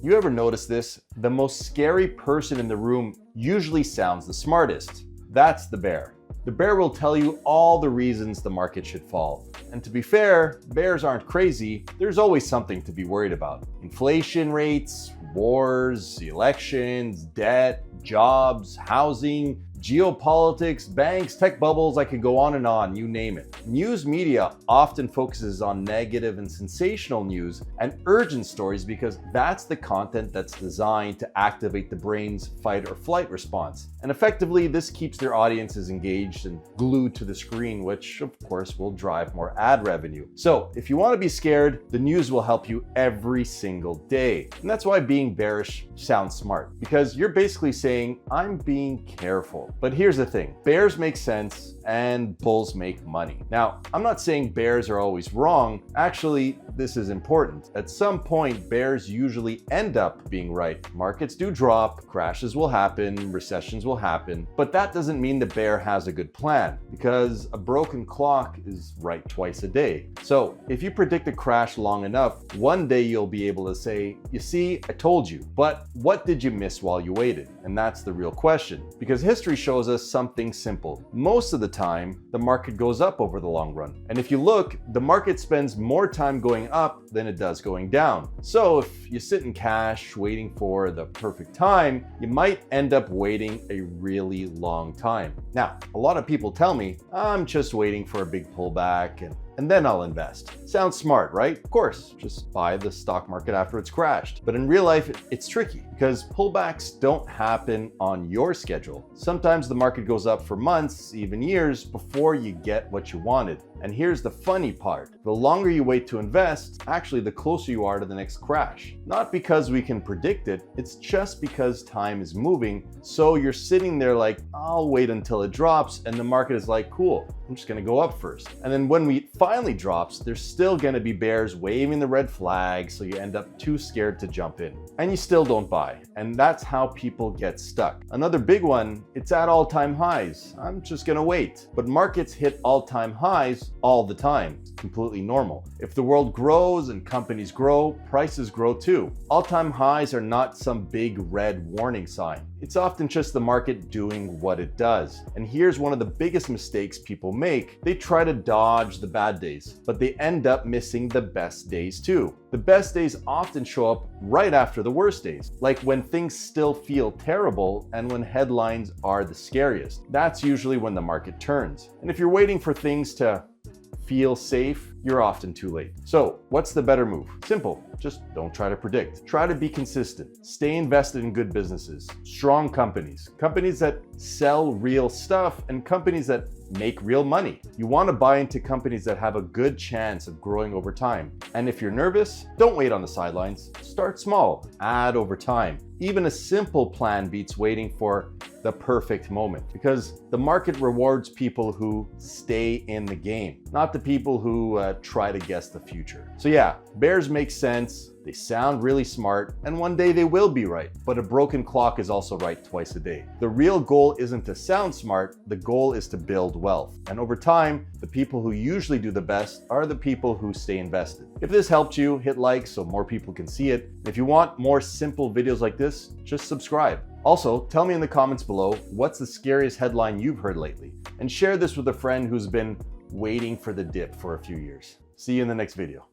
You ever notice this? The most scary person in the room usually sounds the smartest. That's the bear. The bear will tell you all the reasons the market should fall. And to be fair, bears aren't crazy. There's always something to be worried about. Inflation rates, wars, elections, debt, jobs, housing, geopolitics, banks, tech bubbles, I could go on and on, you name it. News media often focuses on negative and sensational news and urgent stories because that's the content that's designed to activate the brain's fight or flight response. And effectively, this keeps their audiences engaged and glued to the screen, which of course will drive more ad revenue. So if you want to be scared, the news will help you every single day. And that's why being bearish sounds smart, because you're basically saying, I'm being careful. But here's the thing, bears make sense and bulls make money. Now, I'm not saying bears are always wrong. Actually, this is important. At some point, bears usually end up being right. Markets do drop, crashes will happen, recessions will happen, but that doesn't mean the bear has a good plan, because a broken clock is right twice a day. So if you predict a crash long enough, one day you'll be able to say, you see, I told you, but what did you miss while you waited? And that's the real question, because history shows us something simple. Most of the time, the market goes up over the long run. And if you look, the market spends more time going up than it does going down. So if you sit in cash waiting for the perfect time, you might end up waiting a really long time. Now, a lot of people tell me, I'm just waiting for a big pullback and then I'll invest. Sounds smart, right? Of course, just buy the stock market after it's crashed. But in real life, it's tricky because pullbacks don't happen on your schedule. Sometimes the market goes up for months, even years, before you get what you wanted. And here's the funny part. The longer you wait to invest, actually the closer you are to the next crash. Not because we can predict it, it's just because time is moving. So you're sitting there like, I'll wait until it drops, and the market is like, cool, I'm just gonna go up first. And then when it finally drops, there's still gonna be bears waving the red flag, so you end up too scared to jump in. And you still don't buy. And that's how people get stuck. Another big one, it's at all-time highs. I'm just gonna wait. But markets hit all-time highs all the time. It's completely normal. If the world grows and companies grow, prices grow too. All-time highs are not some big red warning sign. It's often just the market doing what it does. And here's one of the biggest mistakes people make. They try to dodge the bad days, but they end up missing the best days too. The best days often show up right after the worst days, like when things still feel terrible and when headlines are the scariest. That's usually when the market turns. And if you're waiting for things to feel safe, you're often too late. So what's the better move? Simple, just don't try to predict. Try to be consistent. Stay invested in good businesses, strong companies, companies that sell real stuff, and companies that make real money. You want to buy into companies that have a good chance of growing over time. And if you're nervous, don't wait on the sidelines. Start small, add over time. Even a simple plan beats waiting for the perfect moment, because the market rewards people who stay in the game, not the people who try to guess the future. So yeah, bears make sense. They sound really smart, and one day they will be right. But a broken clock is also right twice a day. The real goal isn't to sound smart, the goal is to build wealth. And over time, the people who usually do the best are the people who stay invested. If this helped you, hit like so more people can see it. If you want more simple videos like this, just subscribe. Also, tell me in the comments below, what's the scariest headline you've heard lately? And share this with a friend who's been waiting for the dip for a few years. See you in the next video.